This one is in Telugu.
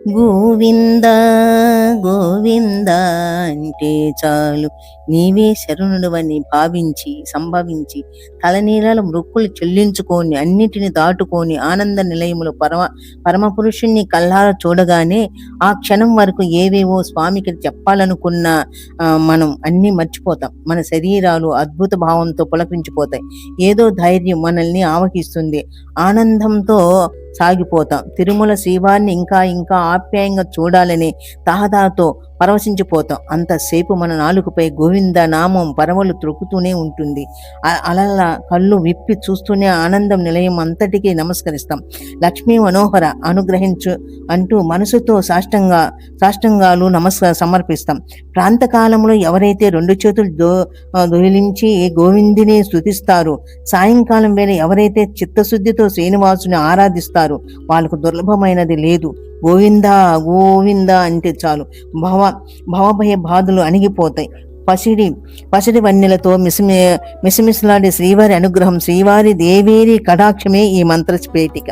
గోవింద గోవింద అంటే చాలు, నీవే శరణుడవని భావించి సంభవించి తలనీలాల మృక్కులు చెల్లించుకొని అన్నిటిని దాటుకొని ఆనంద నిలయములో పరమపురుషుణ్ణి కల్లార చూడగానే ఆ క్షణం వరకు ఏవేవో స్వామికి చెప్పాలనుకున్న మనం అన్నీ మర్చిపోతాం. మన శరీరాలు అద్భుత భావంతో పులకరించిపోతాయి. ఏదో ధైర్యం మనల్ని ఆవహిస్తుంది. ఆనందంతో సాగిపోతాం. తిరుమల శ్రీవారిని ఇంకా ఇంకా ఆప్యాయంగా చూడాలని తహదాతో పరవశించిపోతాం. అంతసేపు మన నాలుకపై గోవింద నామం పరవలు త్రొక్కుతూనే ఉంటుంది. అలా కళ్ళు విప్పి చూస్తూనే ఆనందం నిలయం అంతటికీ నమస్కరిస్తాం. లక్ష్మీ మనోహర అనుగ్రహించు అంటూ మనసుతో సాష్టంగాలు సమర్పిస్తాం. ప్రాంతకాలంలో ఎవరైతే రెండు చేతులు దొలించి గోవిందిని స్తుతిస్తారు, సాయంకాలం వేళ ఎవరైతే చిత్తశుద్ధితో శ్రీనివాసుని ఆరాధిస్తారు, వాళ్ళకు దుర్లభమైనది లేదు. గోవింద గోవింద అంటే చాలు భవభయ బాధలు అణిగిపోతాయి. పసిడి వన్నెలతో మిసమిసలాడే శ్రీవారి అనుగ్రహం, శ్రీవారి దేవేరి కటాక్షమే ఈ మంత్ర పేటిక.